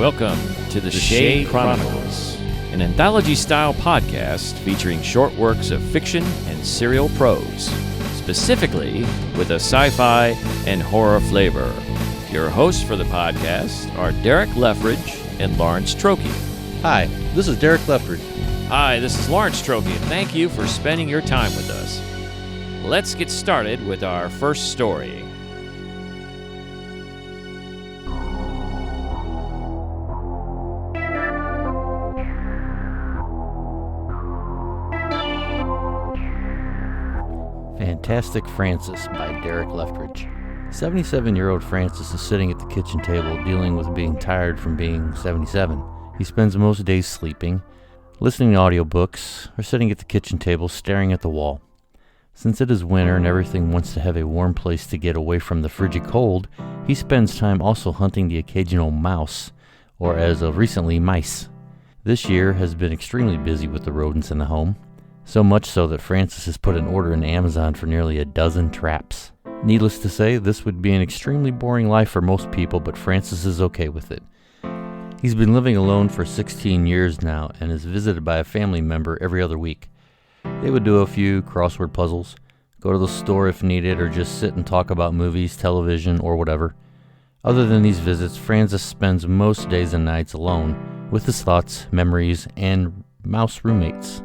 Welcome to the Shade Chronicles, an anthology-style podcast featuring short works of fiction and serial prose, specifically with a sci-fi and horror flavor. Your hosts for the podcast are Derek Leffridge and Lawrence Trokey. Hi, this is Derek Leffridge. Hi, this is Lawrence Trokey, and thank you for spending your time with us. Let's get started with our first story. Fantastic Francis by Derek Leffridge. 77-year-old Francis is sitting at the kitchen table dealing with being tired from being 77. He spends most days sleeping, listening to audiobooks, or sitting at the kitchen table staring at the wall. Since it is winter and everything wants to have a warm place to get away from the frigid cold, he spends time also hunting the occasional mouse, or as of recently, mice. This year has been extremely busy with the rodents in the home. So much so that Francis has put an order in Amazon for nearly a dozen traps. Needless to say, this would be an extremely boring life for most people, but Francis is okay with it. He's been living alone for 16 years now and is visited by a family member every other week. They would do a few crossword puzzles, go to the store if needed, or just sit and talk about movies, television, or whatever. Other than these visits, Francis spends most days and nights alone with his thoughts, memories, and mouse roommates.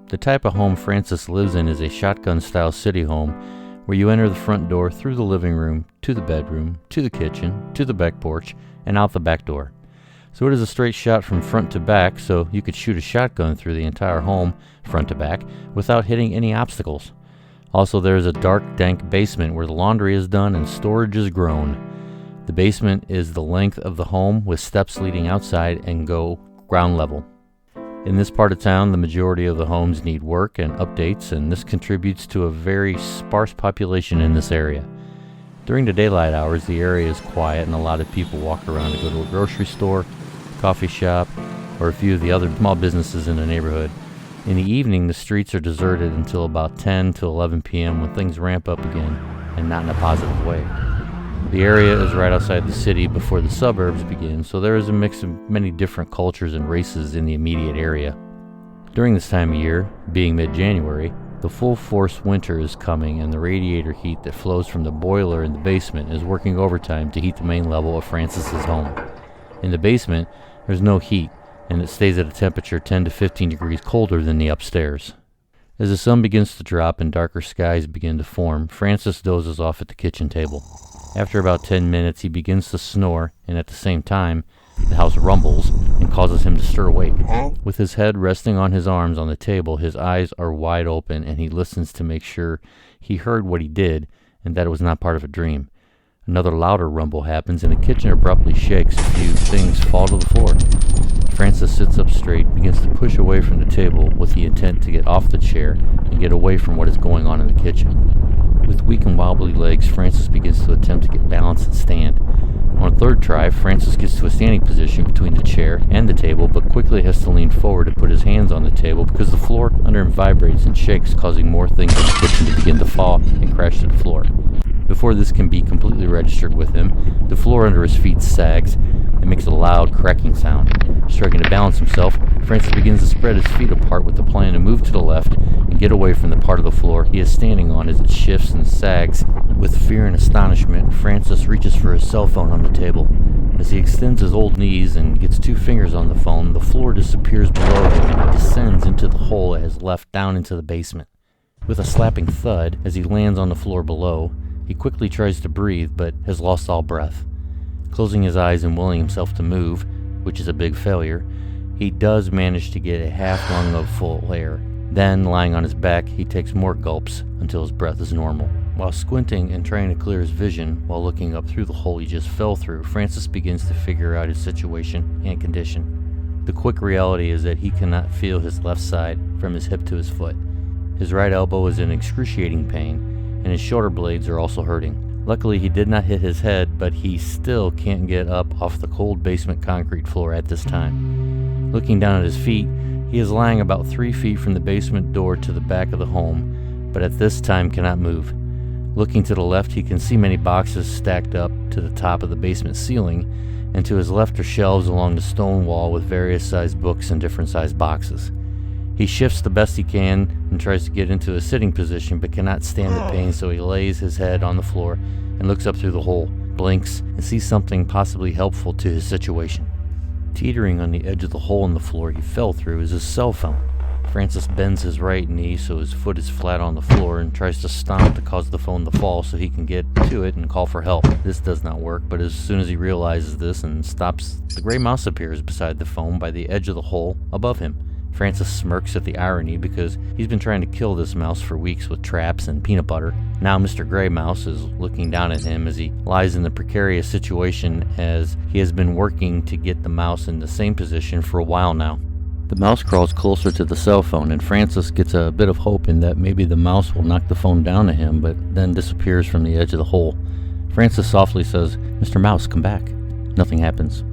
The type of home Francis lives in is a shotgun-style city home where you enter the front door through the living room, to the bedroom, to the kitchen, to the back porch, and out the back door. So it is a straight shot from front to back, so you could shoot a shotgun through the entire home, front to back, without hitting any obstacles. Also, there is a dark, dank basement where the laundry is done and storage is grown. The basement is the length of the home with steps leading outside and go ground level. In this part of town, the majority of the homes need work and updates, and this contributes to a very sparse population in this area. During the daylight hours, the area is quiet and a lot of people walk around to go to a grocery store, coffee shop, or a few of the other small businesses in the neighborhood. In the evening, the streets are deserted until about 10 to 11 p.m. when things ramp up again, and not in a positive way. The area is right outside the city before the suburbs begin, so there is a mix of many different cultures and races in the immediate area. During this time of year, being mid-January, the full-force winter is coming and the radiator heat that flows from the boiler in the basement is working overtime to heat the main level of Francis's home. In the basement, there's no heat, and it stays at a temperature 10 to 15 degrees colder than the upstairs. As the sun begins to drop and darker skies begin to form, Francis dozes off at the kitchen table. After about 10 minutes, he begins to snore, and at the same time, the house rumbles and causes him to stir awake. With his head resting on his arms on the table, his eyes are wide open, and he listens to make sure he heard what he did and that it was not part of a dream. Another louder rumble happens, and the kitchen abruptly shakes. A few things fall to the floor. Francis sits up straight, begins to push away from the table with the intent to get off the chair and get away from what is going on in the kitchen. With weak and wobbly legs, Francis begins to attempt to get balance and stand. On a third try, Francis gets to a standing position between the chair and the table, but quickly has to lean forward and put his hands on the table because the floor under him vibrates and shakes, causing more things in the kitchen to begin to fall and crash to the floor. Before this can be completely registered with him, the floor under his feet sags and makes a loud cracking sound. Struggling to balance himself, Francis begins to spread his feet apart with the plan to move to the left and get away from the part of the floor he is standing on as it shifts and sags. With fear and astonishment, Francis reaches for his cell phone on the table. As he extends his old knees and gets 2 fingers on the phone, the floor disappears below him and he descends into the hole it has left down into the basement. With a slapping thud as he lands on the floor below, he quickly tries to breathe but has lost all breath. Closing his eyes and willing himself to move, which is a big failure, he does manage to get a half lung of full air. Then, lying on his back, he takes more gulps until his breath is normal. While squinting and trying to clear his vision while looking up through the hole he just fell through, Francis begins to figure out his situation and condition. The quick reality is that he cannot feel his left side from his hip to his foot. His right elbow is in excruciating pain, and his shoulder blades are also hurting. Luckily, he did not hit his head, but he still can't get up off the cold basement concrete floor at this time. Looking down at his feet, he is lying about 3 feet from the basement door to the back of the home, but at this time cannot move. Looking to the left, he can see many boxes stacked up to the top of the basement ceiling, and to his left are shelves along the stone wall with various sized books in different sized boxes. He shifts the best he can and tries to get into a sitting position, but cannot stand the pain, so he lays his head on the floor and looks up through the hole, blinks, and sees something possibly helpful to his situation. Teetering on the edge of the hole in the floor he fell through is his cell phone. Francis bends his right knee so his foot is flat on the floor and tries to stomp to cause the phone to fall so he can get to it and call for help. This does not work, but as soon as he realizes this and stops, the gray mouse appears beside the phone by the edge of the hole above him. Francis smirks at the irony because he's been trying to kill this mouse for weeks with traps and peanut butter. Now Mr. Gray Mouse is looking down at him as he lies in the precarious situation as he has been working to get the mouse in the same position for a while now. The mouse crawls closer to the cell phone, and Francis gets a bit of hope in that maybe the mouse will knock the phone down to him, but then disappears from the edge of the hole. Francis softly says, "Mr. Mouse, come back." Nothing happens.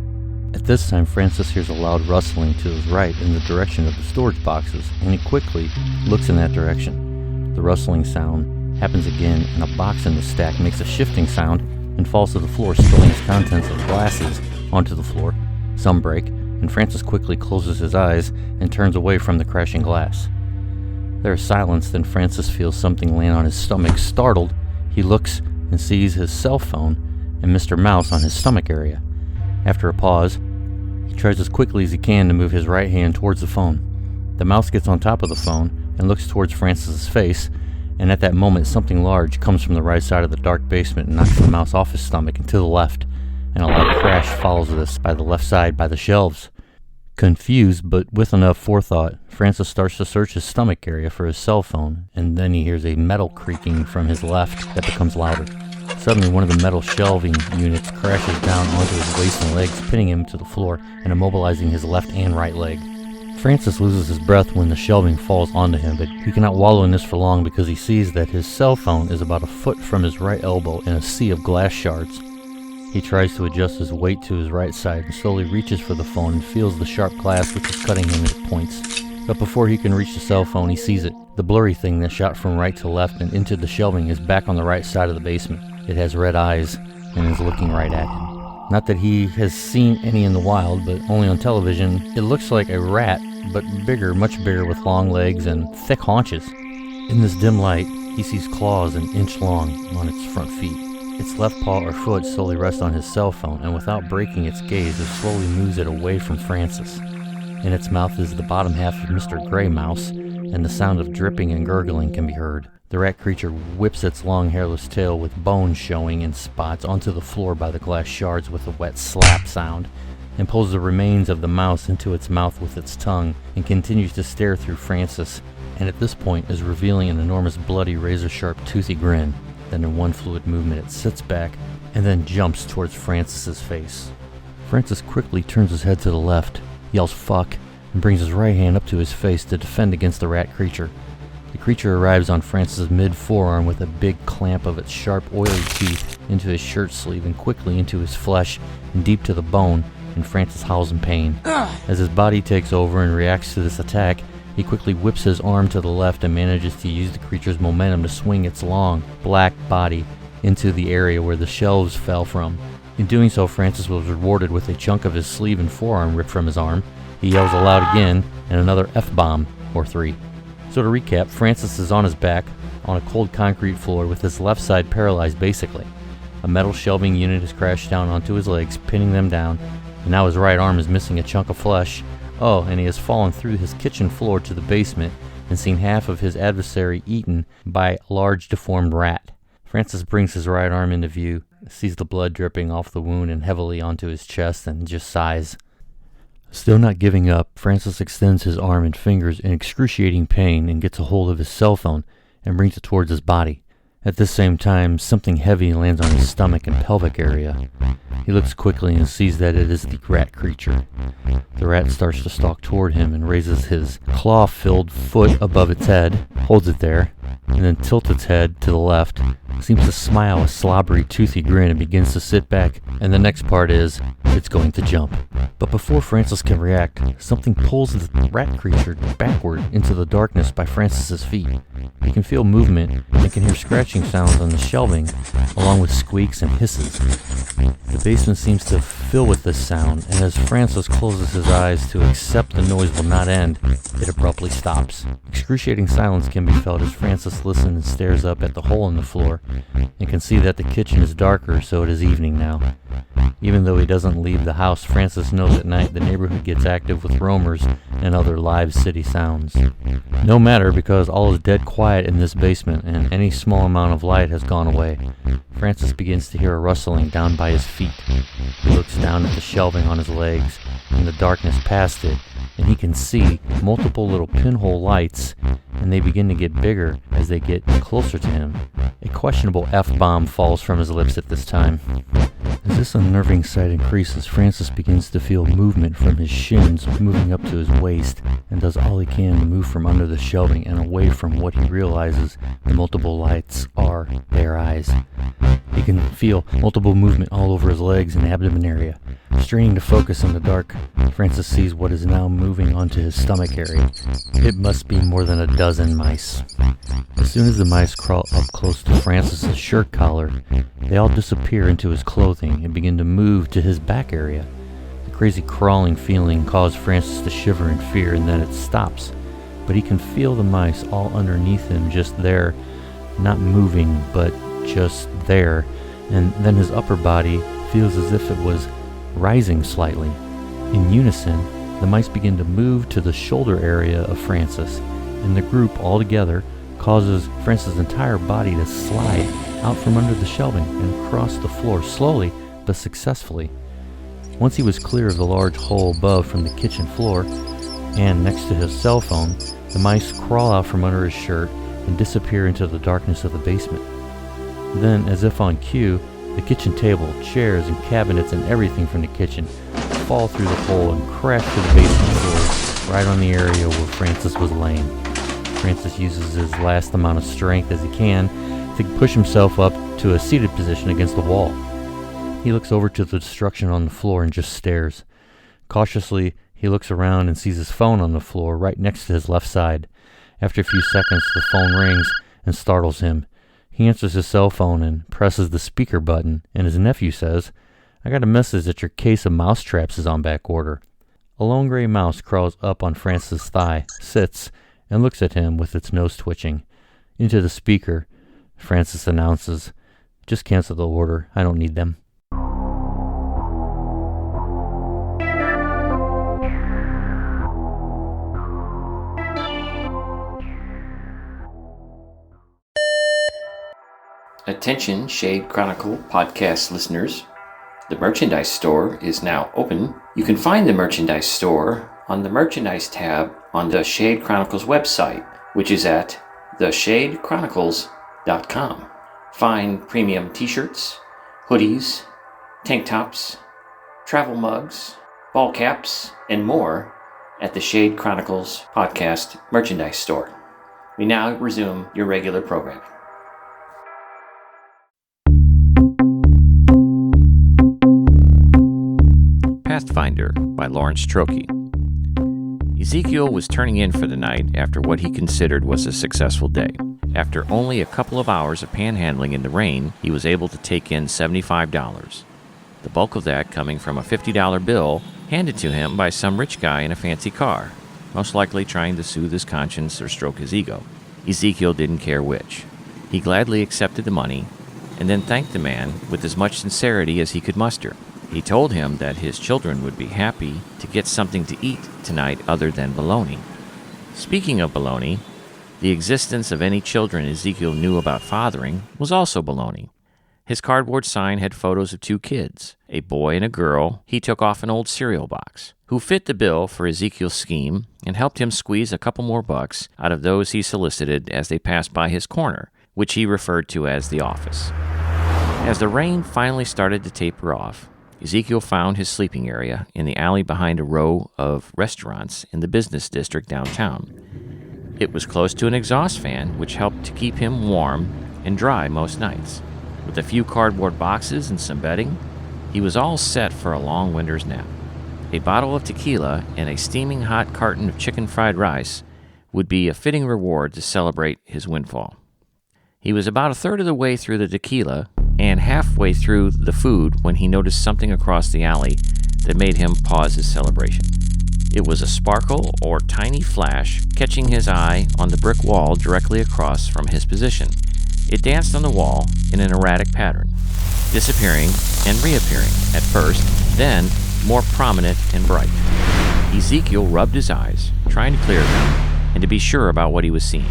At this time, Francis hears a loud rustling to his right in the direction of the storage boxes, and he quickly looks in that direction. The rustling sound happens again, and a box in the stack makes a shifting sound and falls to the floor, spilling its contents of glasses onto the floor. Some break, and Francis quickly closes his eyes and turns away from the crashing glass. There is silence, then Francis feels something land on his stomach. Startled, he looks and sees his cell phone and Mr. Mouse on his stomach area. After a pause, he tries as quickly as he can to move his right hand towards the phone. The mouse gets on top of the phone and looks towards Francis's face, and at that moment something large comes from the right side of the dark basement and knocks the mouse off his stomach and to the left, and a loud crash follows this by the left side by the shelves. Confused, but with enough forethought, Francis starts to search his stomach area for his cell phone, and then he hears a metal creaking from his left that becomes louder. Suddenly, one of the metal shelving units crashes down onto his waist and legs, pinning him to the floor and immobilizing his left and right leg. Francis loses his breath when the shelving falls onto him, but he cannot wallow in this for long because he sees that his cell phone is about a foot from his right elbow in a sea of glass shards. He tries to adjust his weight to his right side and slowly reaches for the phone and feels the sharp glass which is cutting him at points. But before he can reach the cell phone, he sees it. The blurry thing that shot from right to left and into the shelving is back on the right side of the basement. It has red eyes and is looking right at him. Not that he has seen any in the wild, but only on television. It looks like a rat, but bigger, much bigger, with long legs and thick haunches. In this dim light, he sees claws an inch long on its front feet. Its left paw or foot slowly rests on his cell phone, and without breaking its gaze, it slowly moves it away from Francis. In its mouth is the bottom half of Mr. Gray Mouse, and the sound of dripping and gurgling can be heard. The rat creature whips its long hairless tail with bones showing in spots onto the floor by the glass shards with a wet slap sound, and pulls the remains of the mouse into its mouth with its tongue, and continues to stare through Francis, and at this point is revealing an enormous bloody razor-sharp toothy grin. Then in one fluid movement it sits back and then jumps towards Francis's face. Francis quickly turns his head to the left, yells "fuck," and brings his right hand up to his face to defend against the rat creature. The creature arrives on Francis' mid-forearm with a big clamp of its sharp, oily teeth into his shirt sleeve and quickly into his flesh and deep to the bone, and Francis howls in pain. As his body takes over and reacts to this attack, he quickly whips his arm to the left and manages to use the creature's momentum to swing its long, black body into the area where the shelves fell from. In doing so, Francis was rewarded with a chunk of his sleeve and forearm ripped from his arm. He yells aloud again, and another F-bomb, or 3. So to recap, Francis is on his back, on a cold concrete floor with his left side paralyzed basically. A metal shelving unit has crashed down onto his legs, pinning them down, and now his right arm is missing a chunk of flesh. Oh, and he has fallen through his kitchen floor to the basement and seen half of his adversary eaten by a large deformed rat. Francis brings his right arm into view, sees the blood dripping off the wound and heavily onto his chest, and just sighs. Still not giving up, Francis extends his arm and fingers in excruciating pain and gets a hold of his cell phone and brings it towards his body. At this same time, something heavy lands on his stomach and pelvic area. He looks quickly and sees that it is the rat creature. The rat starts to stalk toward him and raises his claw-filled foot above its head, holds it there, and then tilts its head to the left seems to smile a slobbery, toothy grin and begins to sit back, and the next part is, it's going to jump. But before Francis can react, something pulls the rat creature backward into the darkness by Francis's feet. He can feel movement and can hear scratching sounds on the shelving, along with squeaks and hisses. The basement seems to fill with this sound, and as Francis closes his eyes to accept the noise will not end, it abruptly stops. Excruciating silence can be felt as Francis listens and stares up at the hole in the floor, and can see that the kitchen is darker, so it is evening now. Even though he doesn't leave the house, Francis knows at night the neighborhood gets active with roamers and other live city sounds. No matter, because all is dead quiet in this basement, and any small amount of light has gone away. Francis begins to hear a rustling down by his feet. He looks down at the shelving on his legs, and the darkness past it, and he can see multiple little pinhole lights, and they begin to get bigger as they get closer to him. A questionable F-bomb falls from his lips at this time. As this unnerving sight increases, Francis begins to feel movement from his shins moving up to his waist, and does all he can to move from under the shelving and away from what he realizes the multiple lights are their eyes. He can feel multiple movement all over his legs and abdomen area. Straining to focus in the dark, Francis sees what is now moving onto his stomach area. It must be more than a dozen mice. As soon as the mice crawl up close to Francis's shirt collar, they all disappear into his clothing and begin to move to his back area. The crazy crawling feeling caused Francis to shiver in fear, and then it stops. But he can feel the mice all underneath him, just there, not moving, but just there, and then his upper body feels as if it was rising slightly. In unison, the mice begin to move to the shoulder area of Francis, and the group all together causes Francis' entire body to slide out from under the shelving and across the floor slowly but successfully. Once he was clear of the large hole above from the kitchen floor and next to his cell phone, the mice crawl out from under his shirt and disappear into the darkness of the basement. Then, as if on cue, the kitchen table, chairs, and cabinets and everything from the kitchen fall through the hole and crash to the basement floor, right on the area where Francis was laying. Francis uses his last amount of strength as he can to push himself up to a seated position against the wall. He looks over to the destruction on the floor and just stares. Cautiously, he looks around and sees his phone on the floor right next to his left side. After a few seconds, the phone rings and startles him. He answers his cell phone and presses the speaker button, and his nephew says, "I got a message that your case of mouse traps is on back order." A lone gray mouse crawls up on Francis' thigh, sits, and looks at him with its nose twitching. Into the speaker, Francis announces, "Just cancel the order. I don't need them." Attention Shade Chronicle podcast listeners. The merchandise store is now open. You can find the merchandise store on the merchandise tab on the Shade Chronicles website, which is at theshadechronicles.com. Find premium t-shirts, hoodies, tank tops, travel mugs, ball caps, and more at the Shade Chronicles podcast merchandise store. We now resume your regular programming. Pathfinder by Lawrence Trokey. Ezekiel was turning in for the night after what he considered was a successful day. After only a couple of hours of panhandling in the rain, he was able to take in $75. The bulk of that coming from a $50 bill handed to him by some rich guy in a fancy car, most likely trying to soothe his conscience or stroke his ego. Ezekiel didn't care which. He gladly accepted the money and then thanked the man with as much sincerity as he could muster. He told him that his children would be happy to get something to eat tonight other than bologna. Speaking of bologna, the existence of any children Ezekiel knew about fathering was also baloney. His cardboard sign had photos of two kids, a boy and a girl he took off an old cereal box, who fit the bill for Ezekiel's scheme and helped him squeeze a couple more bucks out of those he solicited as they passed by his corner, which he referred to as the office. As the rain finally started to taper off, Ezekiel found his sleeping area in the alley behind a row of restaurants in the business district downtown. It was close to an exhaust fan, which helped to keep him warm and dry most nights. With a few cardboard boxes and some bedding, he was all set for a long winter's nap. A bottle of tequila and a steaming hot carton of chicken fried rice would be a fitting reward to celebrate his windfall. He was about a third of the way through the tequila and halfway through the food when he noticed something across the alley that made him pause his celebration. It was a sparkle or tiny flash catching his eye on the brick wall directly across from his position. It danced on the wall in an erratic pattern, disappearing and reappearing at first, then more prominent and bright. Ezekiel rubbed his eyes, trying to clear them and to be sure about what he was seeing.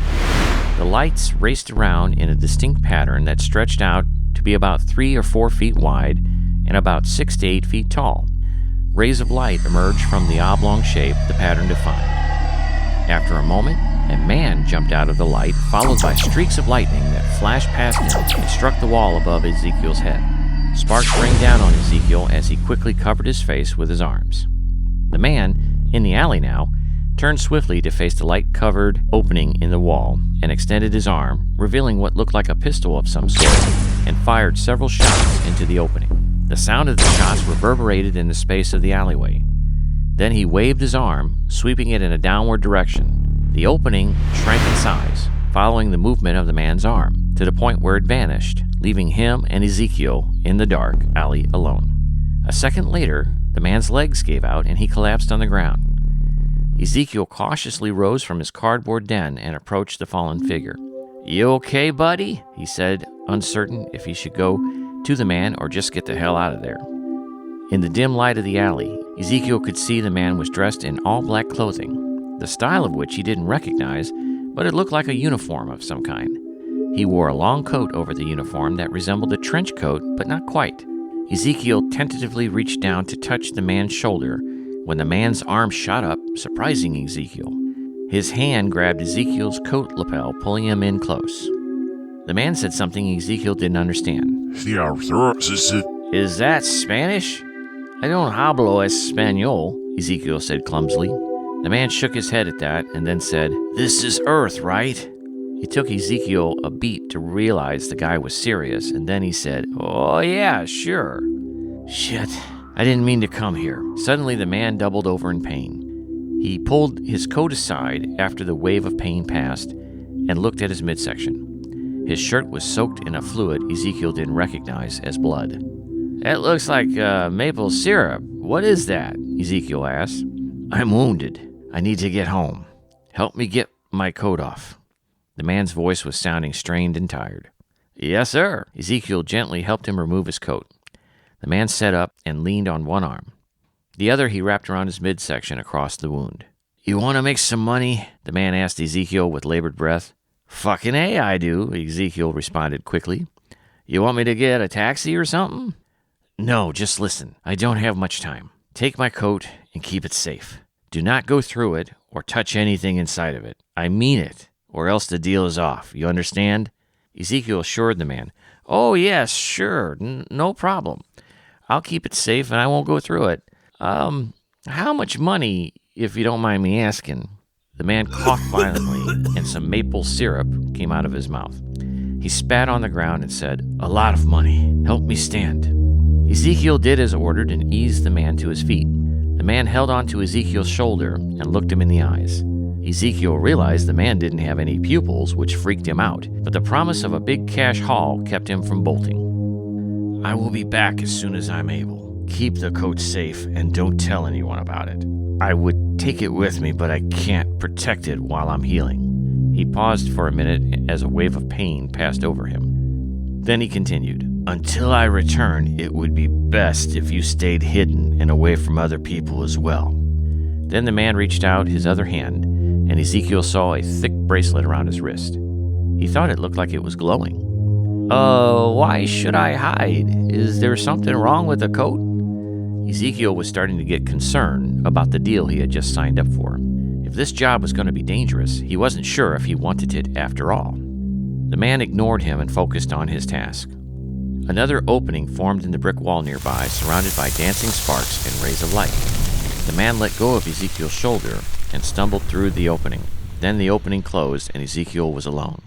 The lights raced around in a distinct pattern that stretched out to be about 3 or 4 feet wide and about 6 to 8 feet tall. Rays of light emerged from the oblong shape the pattern defined. After a moment, a man jumped out of the light, followed by streaks of lightning that flashed past him and struck the wall above Ezekiel's head. Sparks rained down on Ezekiel as he quickly covered his face with his arms. The man, in the alley now, turned swiftly to face the light-covered opening in the wall and extended his arm, revealing what looked like a pistol of some sort, and fired several shots into the opening. The sound of the shots reverberated in the space of the alleyway. Then he waved his arm, sweeping it in a downward direction. The opening shrank in size, following the movement of the man's arm, to the point where it vanished, leaving him and Ezekiel in the dark alley alone. A second later, the man's legs gave out and he collapsed on the ground. Ezekiel cautiously rose from his cardboard den and approached the fallen figure. "You okay, buddy?" he said, uncertain if he should go to the man or just get the hell out of there. In the dim light of the alley, Ezekiel could see the man was dressed in all-black clothing, the style of which he didn't recognize, but it looked like a uniform of some kind. He wore a long coat over the uniform that resembled a trench coat, but not quite. Ezekiel tentatively reached down to touch the man's shoulder when the man's arm shot up, surprising Ezekiel. His hand grabbed Ezekiel's coat lapel, pulling him in close. The man said something Ezekiel didn't understand. "Is that Spanish? I don't hablo español," Ezekiel said clumsily. The man shook his head at that and then said, "This is Earth, right?" It took Ezekiel a beat to realize the guy was serious, and then he said, "Oh yeah, sure." "Shit, I didn't mean to come here." Suddenly the man doubled over in pain. He pulled his coat aside after the wave of pain passed and looked at his midsection. His shirt was soaked in a fluid Ezekiel didn't recognize as blood. "That looks like maple syrup. What is that?" Ezekiel asked. "I'm wounded. I need to get home. Help me get my coat off." The man's voice was sounding strained and tired. "Yes, sir." Ezekiel gently helped him remove his coat. The man sat up and leaned on one arm. The other he wrapped around his midsection across the wound. "You want to make some money?" the man asked Ezekiel with labored breath. "Fucking A, I do," Ezekiel responded quickly. "You want me to get a taxi or something?" "No, just listen. I don't have much time. Take my coat and keep it safe. Do not go through it or touch anything inside of it. I mean it, or else the deal is off. You understand?" Ezekiel assured the man. "Oh, yes, sure. No problem. I'll keep it safe and I won't go through it. How much money, if you don't mind me asking?" The man coughed violently and some maple syrup came out of his mouth. He spat on the ground and said, "A lot of money. Help me stand." Ezekiel did as ordered and eased the man to his feet. The man held onto Ezekiel's shoulder and looked him in the eyes. Ezekiel realized the man didn't have any pupils, which freaked him out, but the promise of a big cash haul kept him from bolting. "I will be back as soon as I'm able. Keep the coat safe and don't tell anyone about it. I would take it with me, but I can't protect it while I'm healing." He paused for a minute as a wave of pain passed over him. Then he continued, "Until I return, it would be best if you stayed hidden and away from other people as well." Then the man reached out his other hand, and Ezekiel saw a thick bracelet around his wrist. He thought it looked like it was glowing. Why should I hide? Is there something wrong with the coat?" Ezekiel was starting to get concerned about the deal he had just signed up for. If this job was going to be dangerous, he wasn't sure if he wanted it after all. The man ignored him and focused on his task. Another opening formed in the brick wall nearby, surrounded by dancing sparks and rays of light. The man let go of Ezekiel's shoulder and stumbled through the opening. Then the opening closed and Ezekiel was alone.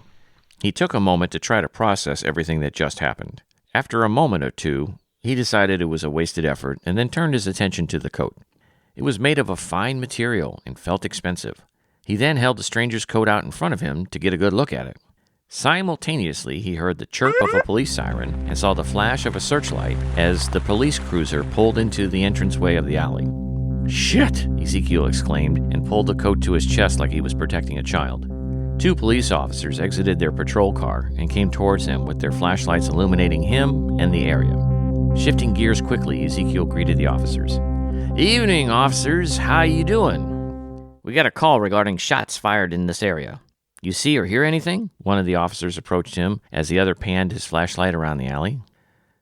He took a moment to try to process everything that just happened. After a moment or two, he decided it was a wasted effort and then turned his attention to the coat. It was made of a fine material and felt expensive. He then held the stranger's coat out in front of him to get a good look at it. Simultaneously, he heard the chirp of a police siren and saw the flash of a searchlight as the police cruiser pulled into the entranceway of the alley. "Shit!" Ezekiel exclaimed and pulled the coat to his chest like he was protecting a child. 2 police officers exited their patrol car and came towards him with their flashlights illuminating him and the area. Shifting gears quickly, Ezekiel greeted the officers. "Evening, officers. How you doing? We got a call regarding shots fired in this area. You see or hear anything?" One of the officers approached him as the other panned his flashlight around the alley.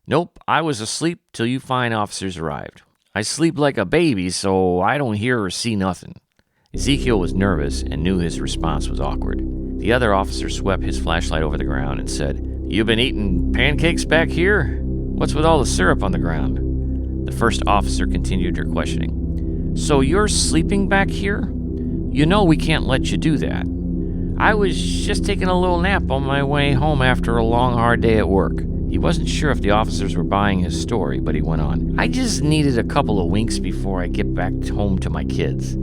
"Nope, I was asleep till you fine officers arrived. I sleep like a baby, so I don't hear or see nothing." Ezekiel was nervous and knew his response was awkward. The other officer swept his flashlight over the ground and said, "You been eating pancakes back here? What's with all the syrup on the ground?" The first officer continued her questioning. "So you're sleeping back here? You know we can't let you do that." "I was just taking a little nap on my way home after a long, hard day at work." He wasn't sure if the officers were buying his story, but he went on. "I just needed a couple of winks before I get back home to my kids."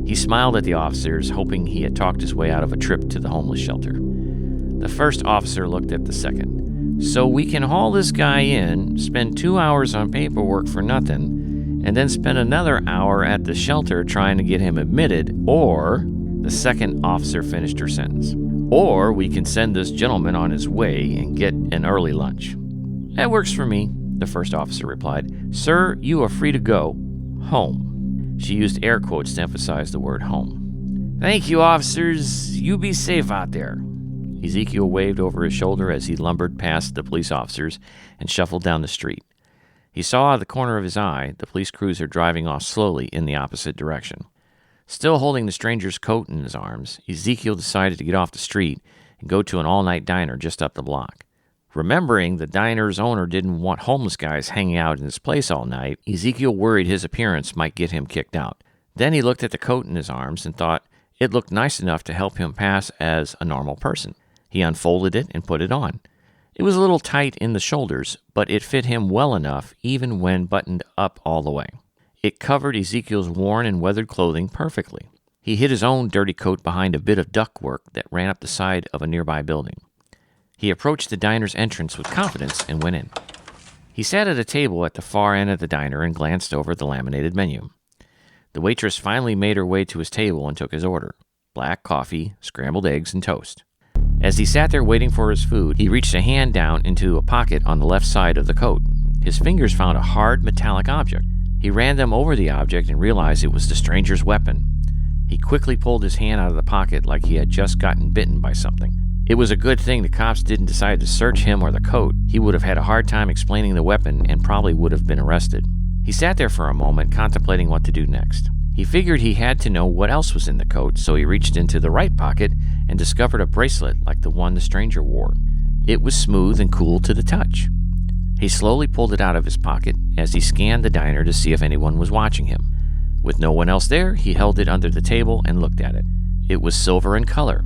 He smiled at the officers, hoping he had talked his way out of a trip to the homeless shelter. The first officer looked at the second. "So we can haul this guy in, spend 2 hours on paperwork for nothing, and then spend another hour at the shelter trying to get him admitted, or..." The second officer finished her sentence. "Or we can send this gentleman on his way and get an early lunch." "That works for me," the first officer replied. "Sir, you are free to go home." She used air quotes to emphasize the word home. "Thank you, officers. You be safe out there." Ezekiel waved over his shoulder as he lumbered past the police officers and shuffled down the street. He saw out of the corner of his eye the police cruiser driving off slowly in the opposite direction. Still holding the stranger's coat in his arms, Ezekiel decided to get off the street and go to an all-night diner just up the block. Remembering the diner's owner didn't want homeless guys hanging out in his place all night, Ezekiel worried his appearance might get him kicked out. Then he looked at the coat in his arms and thought it looked nice enough to help him pass as a normal person. He unfolded it and put it on. It was a little tight in the shoulders, but it fit him well enough even when buttoned up all the way. It covered Ezekiel's worn and weathered clothing perfectly. He hid his own dirty coat behind a bit of ductwork that ran up the side of a nearby building. He approached the diner's entrance with confidence and went in. He sat at a table at the far end of the diner and glanced over the laminated menu. The waitress finally made her way to his table and took his order: black coffee, scrambled eggs, and toast. As he sat there waiting for his food, he reached a hand down into a pocket on the left side of the coat. His fingers found a hard metallic object. He ran them over the object and realized it was the stranger's weapon. He quickly pulled his hand out of the pocket like he had just gotten bitten by something. It was a good thing the cops didn't decide to search him or the coat. He would have had a hard time explaining the weapon and probably would have been arrested. He sat there for a moment, contemplating what to do next. He figured he had to know what else was in the coat, so he reached into the right pocket and discovered a bracelet like the one the stranger wore. It was smooth and cool to the touch. He slowly pulled it out of his pocket as he scanned the diner to see if anyone was watching him. With no one else there, he held it under the table and looked at it. It was silver in color.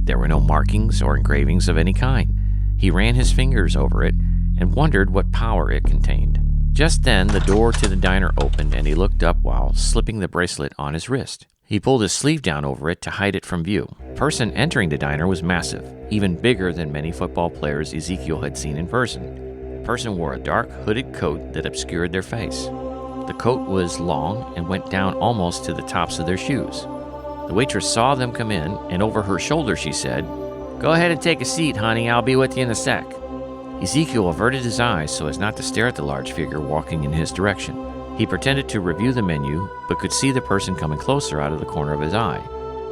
There were no markings or engravings of any kind. He ran his fingers over it and wondered what power it contained. Just then, the door to the diner opened and he looked up while slipping the bracelet on his wrist. He pulled his sleeve down over it to hide it from view. The person entering the diner was massive, even bigger than many football players Ezekiel had seen in person. The person wore a dark, hooded coat that obscured their face. The coat was long and went down almost to the tops of their shoes. The waitress saw them come in, and over her shoulder she said, "Go ahead and take a seat, honey. I'll be with you in a sec." Ezekiel averted his eyes so as not to stare at the large figure walking in his direction. He pretended to review the menu, but could see the person coming closer out of the corner of his eye.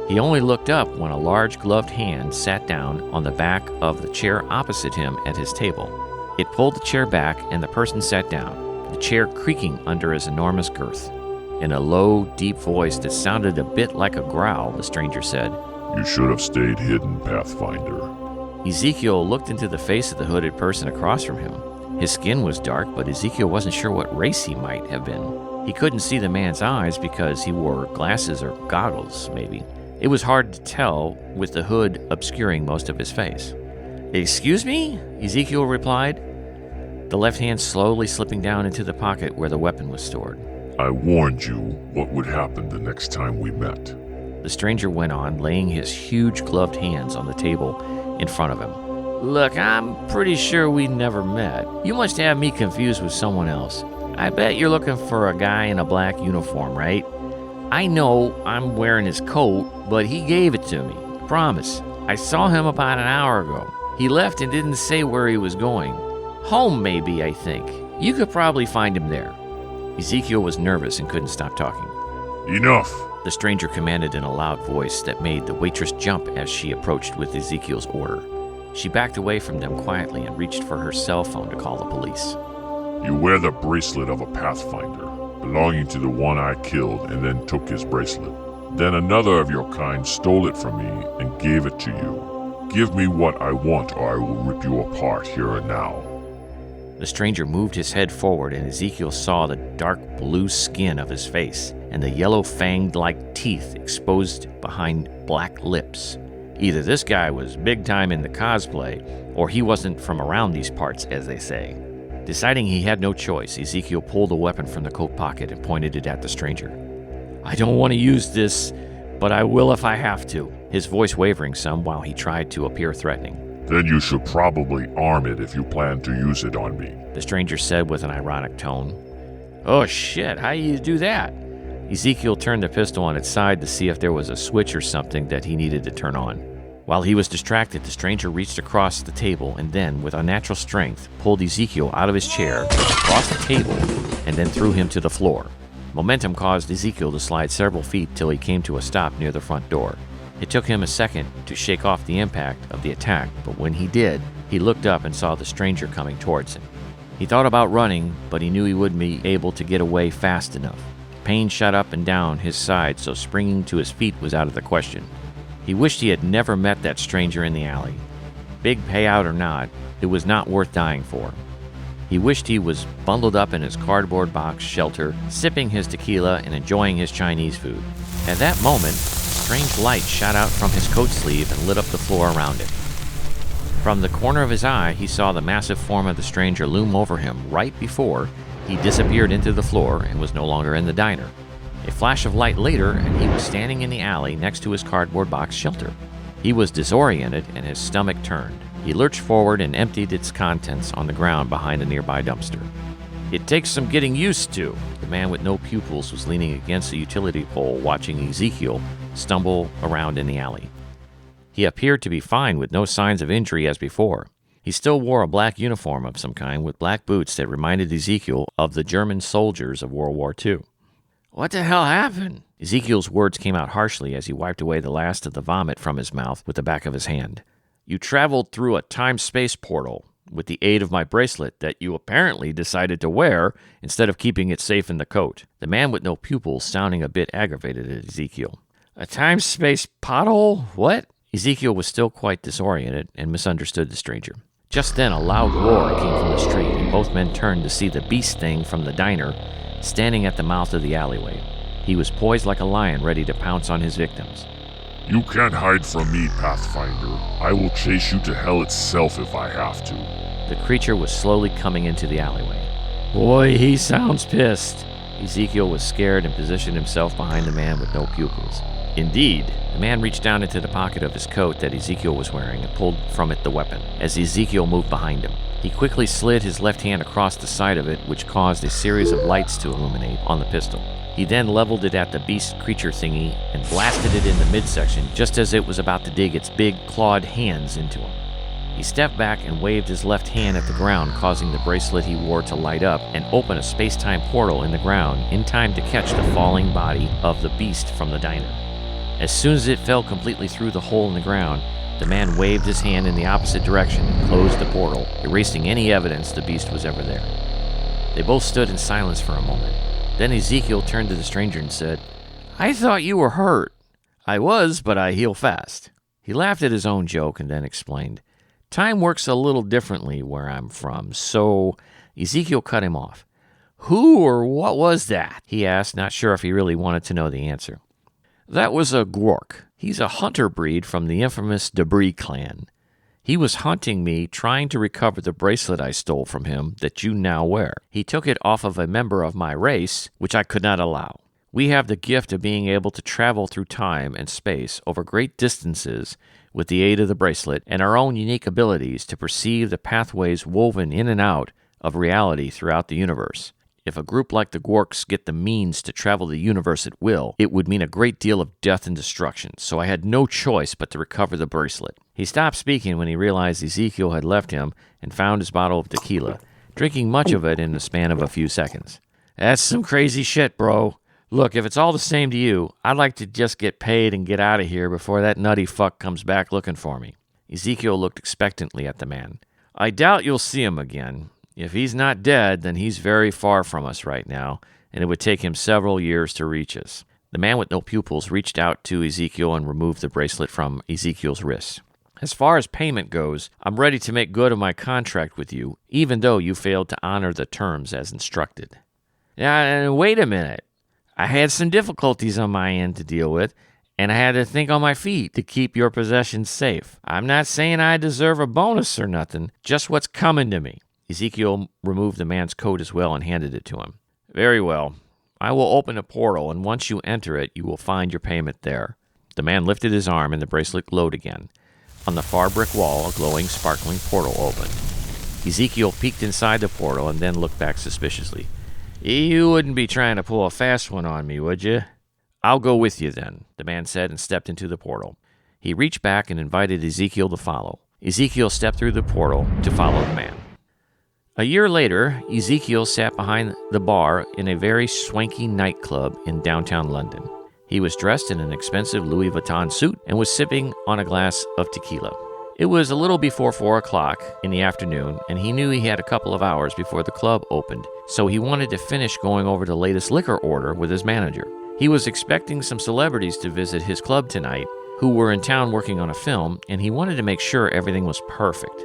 He only looked up when a large gloved hand sat down on the back of the chair opposite him at his table. It pulled the chair back and the person sat down, the chair creaking under his enormous girth. In a low, deep voice that sounded a bit like a growl, the stranger said, "You should have stayed hidden, Pathfinder." Ezekiel looked into the face of the hooded person across from him. His skin was dark, but Ezekiel wasn't sure what race he might have been. He couldn't see the man's eyes because he wore glasses or goggles, maybe. It was hard to tell with the hood obscuring most of his face. "Excuse me?" Ezekiel replied, the left hand slowly slipping down into the pocket where the weapon was stored. I warned you what would happen the next time we met. The stranger went on, laying his huge gloved hands on the table in front of him. "Look, I'm pretty sure we never met. You must have me confused with someone else. I bet you're looking for a guy in a black uniform, right? I know I'm wearing his coat, but he gave it to me. Promise. I saw him about an hour ago. He left and didn't say where he was going. Home, maybe, I think. You could probably find him there." Ezekiel was nervous and couldn't stop talking. Enough! The stranger commanded in a loud voice that made the waitress jump as she approached with Ezekiel's order. She backed away from them quietly and reached for her cell phone to call the police. You wear the bracelet of a Pathfinder, belonging to the one I killed and then took his bracelet. Then another of your kind stole it from me and gave it to you. Give me what I want or I will rip you apart here and now. The stranger moved his head forward, and Ezekiel saw the dark blue skin of his face and the yellow fanged-like teeth exposed behind black lips. Either this guy was big time in the cosplay, or he wasn't from around these parts, as they say. Deciding he had no choice, Ezekiel pulled a weapon from the coat pocket and pointed it at the stranger. "I don't want to use this, but I will if I have to," his voice wavering some while he tried to appear threatening. Then you should probably arm it if you plan to use it on me. The stranger said with an ironic tone. "Oh shit, how do you do that?" Ezekiel turned the pistol on its side to see if there was a switch or something that he needed to turn on. While he was distracted, the stranger reached across the table and then, with unnatural strength, pulled Ezekiel out of his chair, across the table, and then threw him to the floor. Momentum caused Ezekiel to slide several feet till he came to a stop near the front door. It took him a second to shake off the impact of the attack, but when he did, he looked up and saw the stranger coming towards him. He thought about running, but he knew he wouldn't be able to get away fast enough. Pain shot up and down his side, so springing to his feet was out of the question. He wished he had never met that stranger in the alley. Big payout or not, it was not worth dying for. He wished he was bundled up in his cardboard box shelter, sipping his tequila and enjoying his Chinese food. At that moment, a strange light shot out from his coat sleeve and lit up the floor around him. From the corner of his eye, he saw the massive form of the stranger loom over him right before he disappeared into the floor and was no longer in the diner. A flash of light later, and he was standing in the alley next to his cardboard box shelter. He was disoriented and his stomach turned. He lurched forward and emptied its contents on the ground behind a nearby dumpster. "It takes some getting used to." The man with no pupils was leaning against a utility pole watching Ezekiel stumble around in the alley. He appeared to be fine with no signs of injury as before. He still wore a black uniform of some kind with black boots that reminded Ezekiel of the German soldiers of World War II. "What the hell happened?" Ezekiel's words came out harshly as he wiped away the last of the vomit from his mouth with the back of his hand. "You traveled through a time-space portal with the aid of my bracelet that you apparently decided to wear instead of keeping it safe in the coat." The man with no pupils sounding a bit aggravated at Ezekiel. "A time-space pothole? What?" Ezekiel was still quite disoriented and misunderstood the stranger. Just then, a loud roar came from the street, and both men turned to see the beast thing from the diner standing at the mouth of the alleyway. He was poised like a lion ready to pounce on his victims. You can't hide from me, Pathfinder. I will chase you to hell itself if I have to. The creature was slowly coming into the alleyway. "Boy, he sounds pissed." Ezekiel was scared and positioned himself behind the man with no pupils. Indeed, the man reached down into the pocket of his coat that Ezekiel was wearing and pulled from it the weapon. As Ezekiel moved behind him, he quickly slid his left hand across the side of it, which caused a series of lights to illuminate on the pistol. He then leveled it at the beast creature thingy and blasted it in the midsection just as it was about to dig its big clawed hands into him. He stepped back and waved his left hand at the ground, causing the bracelet he wore to light up and open a space-time portal in the ground in time to catch the falling body of the beast from the diner. As soon as it fell completely through the hole in the ground, the man waved his hand in the opposite direction and closed the portal, erasing any evidence the beast was ever there. They both stood in silence for a moment. Then Ezekiel turned to the stranger and said, "I thought you were hurt." "I was, but I heal fast." He laughed at his own joke and then explained, "Time works a little differently where I'm from, so..." Ezekiel cut him off. "Who or what was that?" he asked, not sure if he really wanted to know the answer. "That was a Gwork. He's a hunter breed from the infamous Debris clan. He was hunting me, trying to recover the bracelet I stole from him that you now wear. He took it off of a member of my race, which I could not allow. We have the gift of being able to travel through time and space over great distances with the aid of the bracelet and our own unique abilities to perceive the pathways woven in and out of reality throughout the universe. If a group like the Gworks get the means to travel the universe at will, it would mean a great deal of death and destruction, so I had no choice but to recover the bracelet. He stopped speaking when he realized Ezekiel had left him and found his bottle of tequila, drinking much of it in the span of a few seconds. That's some crazy shit, bro. Look, if it's all the same to you, I'd like to just get paid and get out of here before that nutty fuck comes back looking for me. Ezekiel looked expectantly at the man. I doubt you'll see him again. If he's not dead, then he's very far from us right now, and it would take him several years to reach us. The man with no pupils reached out to Ezekiel and removed the bracelet from Ezekiel's wrist. As far as payment goes, I'm ready to make good on my contract with you, even though you failed to honor the terms as instructed. Now, wait a minute. I had some difficulties on my end to deal with, and I had to think on my feet to keep your possessions safe. I'm not saying I deserve a bonus or nothing, just what's coming to me. Ezekiel removed the man's coat as well and handed it to him. Very well. I will open a portal, and once you enter it, you will find your payment there. The man lifted his arm, and the bracelet glowed again. On the far brick wall, a glowing, sparkling portal opened. Ezekiel peeked inside the portal and then looked back suspiciously. You wouldn't be trying to pull a fast one on me, would you? I'll go with you then, the man said and stepped into the portal. He reached back and invited Ezekiel to follow. Ezekiel stepped through the portal to follow the man. A year later, Ezekiel sat behind the bar in a very swanky nightclub in downtown London. He was dressed in an expensive Louis Vuitton suit and was sipping on a glass of tequila. It was a little before 4 o'clock in the afternoon, and he knew he had a couple of hours before the club opened, so he wanted to finish going over the latest liquor order with his manager. He was expecting some celebrities to visit his club tonight who were in town working on a film, and he wanted to make sure everything was perfect.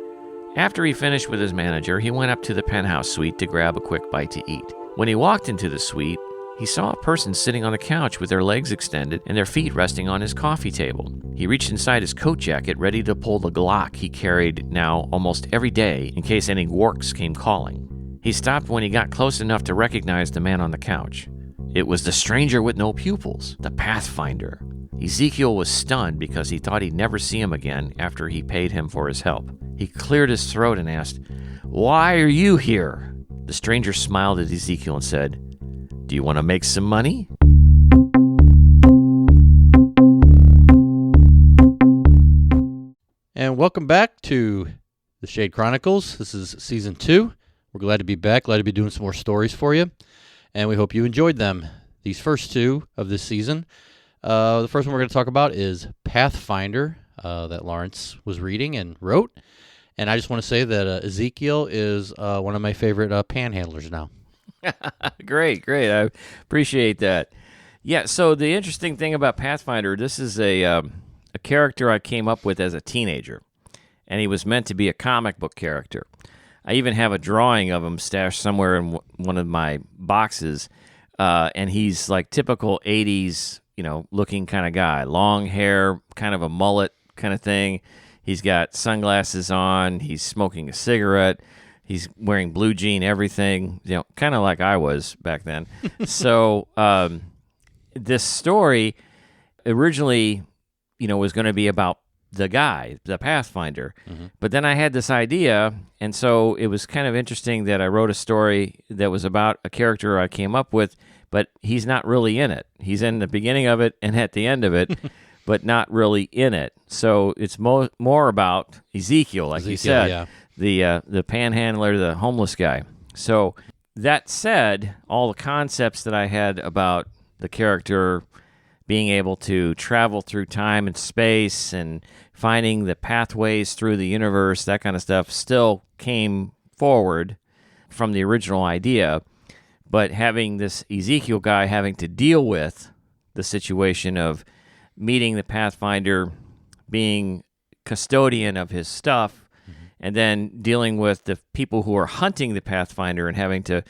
After he finished with his manager, he went up to the penthouse suite to grab a quick bite to eat. When he walked into the suite, he saw a person sitting on a couch with their legs extended and their feet resting on his coffee table. He reached inside his coat jacket, ready to pull the Glock he carried now almost every day in case any Gworks came calling. He stopped when he got close enough to recognize the man on the couch. It was the stranger with no pupils, the Pathfinder. Ezekiel was stunned because he thought he'd never see him again after he paid him for his help. He cleared his throat and asked, "Why are you here?" The stranger smiled at Ezekiel and said, "Do you want to make some money?" And welcome back to the Shade Chronicles. This is Season 2. We're glad to be back, glad to be doing some more stories for you, and we hope you enjoyed them. These first two of this season. The first one we're going to talk about is Pathfinder, that Lawrence was reading and wrote. And I just want to say that Ezekiel is one of my favorite panhandlers now. Great. I appreciate that. Yeah, so the interesting thing about Pathfinder, this is a character I came up with as a teenager, and he was meant to be a comic book character. I even have a drawing of him stashed somewhere in one of my boxes, and he's like typical 80s, looking kind of guy. Long hair, kind of a mullet kind of thing. He's got sunglasses on. He's smoking a cigarette. He's wearing blue jean everything, kind of like I was back then. So this story originally, was going to be about the guy, the Pathfinder. Mm-hmm. But then I had this idea, and so it was kind of interesting that I wrote a story that was about a character I came up with, but he's not really in it. He's in the beginning of it and at the end of it, but not really in it. So it's more about Ezekiel, like you said, yeah. The panhandler, the homeless guy. So that said, all the concepts that I had about the character being able to travel through time and space and finding the pathways through the universe, that kind of stuff, still came forward from the original idea. But having this Ezekiel guy having to deal with the situation of meeting the Pathfinder, being custodian of his stuff, and then dealing with the people who are hunting the Pathfinder and having to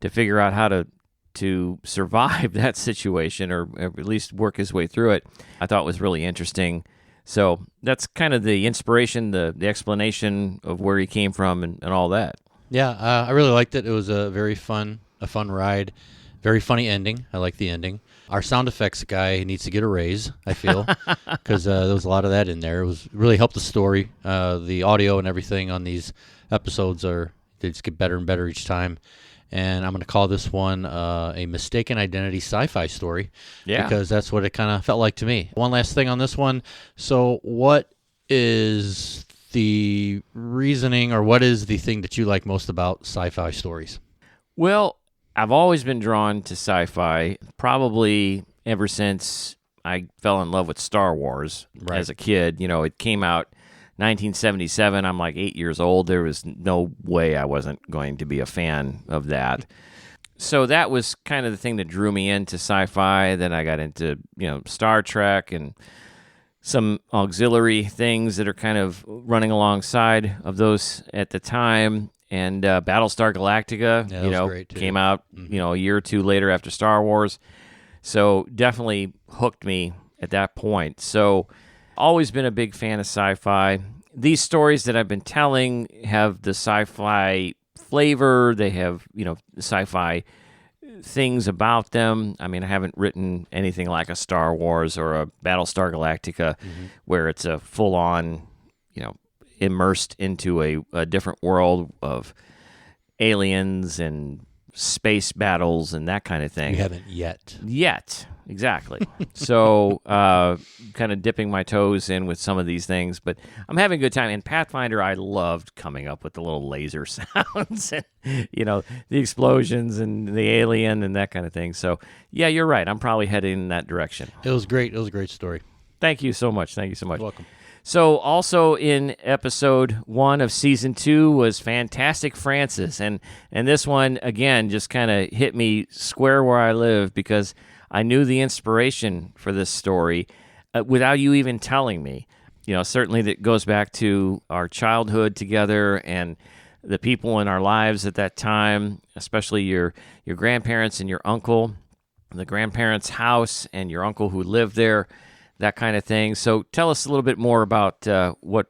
figure out how to survive that situation, or at least work his way through it, I thought was really interesting. So that's kind of the inspiration, the explanation of where he came from and all that. Yeah, I really liked it. It was a fun ride. Very funny ending. I like the ending. Our sound effects guy needs to get a raise, I feel, because there was a lot of that in there. It really helped the story. The audio and everything on these episodes they just get better and better each time. And I'm going to call this one a mistaken identity sci-fi story, because that's what it kind of felt like to me. One last thing on this one. So what is the reasoning, or what is the thing that you like most about sci-fi stories? Well, I've always been drawn to sci-fi, probably ever since I fell in love with Star Wars as a kid. It came out 1977. I'm like 8 years old. There was no way I wasn't going to be a fan of that. So that was kind of the thing that drew me into sci-fi. Then I got into, Star Trek and some auxiliary things that are kind of running alongside of those at the time. And Battlestar Galactica, great too. Came out, a year or two later after Star Wars. So definitely hooked me at that point. So always been a big fan of sci-fi. These stories that I've been telling have the sci-fi flavor. They have, sci-fi things about them. I mean, I haven't written anything like a Star Wars or a Battlestar Galactica where it's a full-on, immersed into a different world of aliens and space battles and that kind of thing. You haven't yet. Exactly. So kind of dipping my toes in with some of these things, but I'm having a good time. In Pathfinder, I loved coming up with the little laser sounds and, the explosions and the alien and that kind of thing. So, yeah, you're right. I'm probably heading in that direction. It was great. It was a great story. Thank you so much. You're welcome. So also in episode 1 of season 2 was Fantastic Francis. And this one, again, just kind of hit me square where I live because I knew the inspiration for this story without you even telling me. Certainly that goes back to our childhood together and the people in our lives at that time, especially your grandparents and your uncle, the grandparents' house and your uncle who lived there, that kind of thing. So tell us a little bit more about what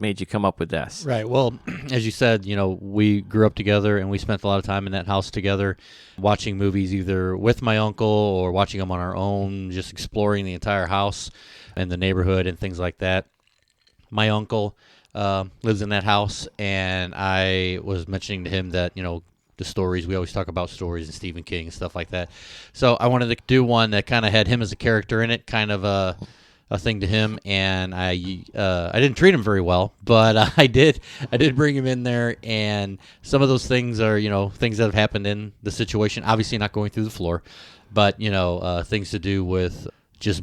made you come up with this. Right. Well, as you said, we grew up together and we spent a lot of time in that house together, watching movies either with my uncle or watching them on our own, just exploring the entire house and the neighborhood and things like that. My uncle lives in that house, and I was mentioning to him that, the stories, we always talk about stories and Stephen King and stuff like that. So I wanted to do one that kind of had him as a character in it, kind of a thing to him, and I didn't treat him very well, but I did bring him in there, and some of those things are, things that have happened in the situation, obviously not going through the floor, but, things to do with just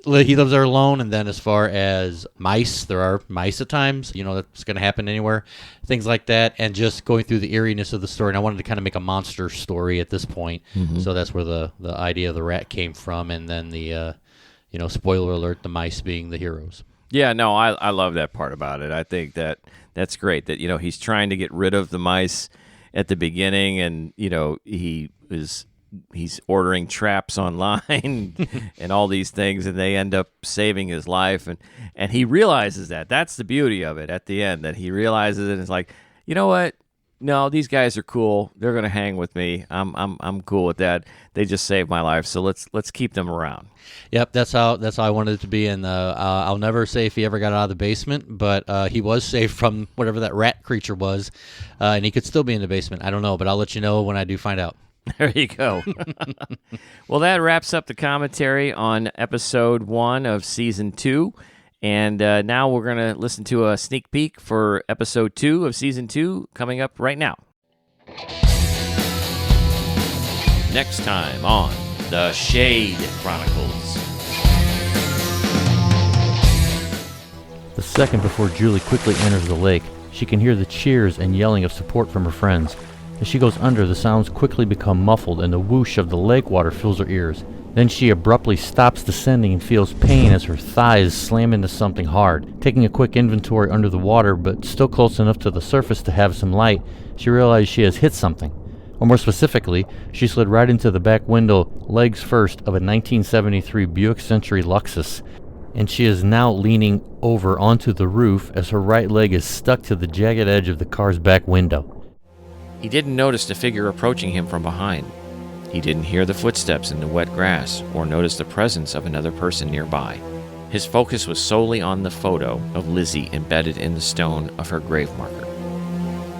he lives there alone, and then as far as mice, there are mice at times, that's going to happen anywhere, things like that, and just going through the eeriness of the story. And I wanted to kind of make a monster story at this point, so that's where the idea of the rat came from, and then the, spoiler alert, the mice being the heroes. Yeah, no, I love that part about it. I think that's great that, he's trying to get rid of the mice at the beginning, and, he's ordering traps online and all these things, and they end up saving his life, and he realizes that's the beauty of it at the end, that he realizes it and it's like, you know what, no, these guys are cool, they're gonna hang with me, I'm cool with that, they just saved my life, so let's keep them around. Yep, that's how I wanted it to be. And I'll never say if he ever got out of the basement, but he was saved from whatever that rat creature was, and he could still be in the basement. I don't know, but I'll let you know when I do find out. There you go. Well, that wraps up the commentary on episode 1 of season 2. And now we're going to listen to a sneak peek for episode 2 of season 2 coming up right now. Next time on the Shade Chronicles. The second before Julie quickly enters the lake, she can hear the cheers and yelling of support from her friends. As she goes under, the sounds quickly become muffled and the whoosh of the lake water fills her ears. Then she abruptly stops descending and feels pain as her thighs slam into something hard. Taking a quick inventory under the water, but still close enough to the surface to have some light, she realizes she has hit something. Or more specifically, she slid right into the back window, legs first, of a 1973 Buick Century Luxus. and she is now leaning over onto the roof as her right leg is stuck to the jagged edge of the car's back window. He didn't notice the figure approaching him from behind. He didn't hear the footsteps in the wet grass or notice the presence of another person nearby. His focus was solely on the photo of Lizzie embedded in the stone of her grave marker.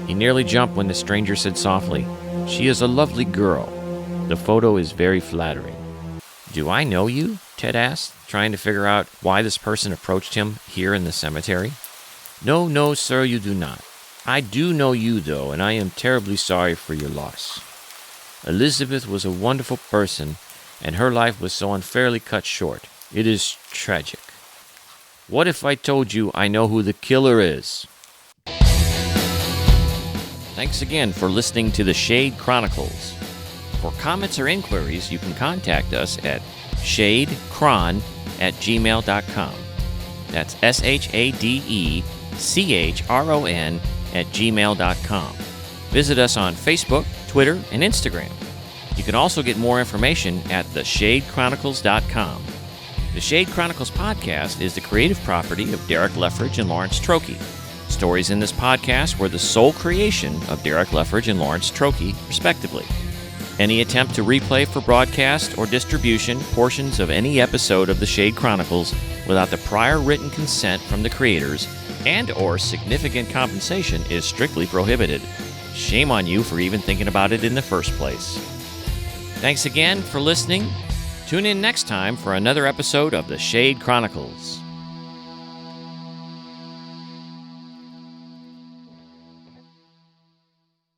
He nearly jumped when the stranger said softly, "She is a lovely girl. The photo is very flattering." "Do I know you?" Ted asked, trying to figure out why this person approached him here in the cemetery. No, sir, you do not. I do know you, though, and I am terribly sorry for your loss. Elizabeth was a wonderful person, and her life was so unfairly cut short. It is tragic. What if I told you I know who the killer is?" Thanks again for listening to the Shade Chronicles. For comments or inquiries, you can contact us at shadechron@gmail.com. That's SHADECHRON@gmail.com. Visit us on Facebook, Twitter, and Instagram. You can also get more information at theshadechronicles.com. The Shade Chronicles podcast is the creative property of Derek Leffridge and Lawrence Trokey. Stories in this podcast were the sole creation of Derek Leffridge and Lawrence Trokey, respectively. Any attempt to replay for broadcast or distribution portions of any episode of the Shade Chronicles without the prior written consent from the creators and/or significant compensation is strictly prohibited. Shame on you for even thinking about it in the first place. Thanks again for listening. Tune in next time for another episode of the Shade Chronicles.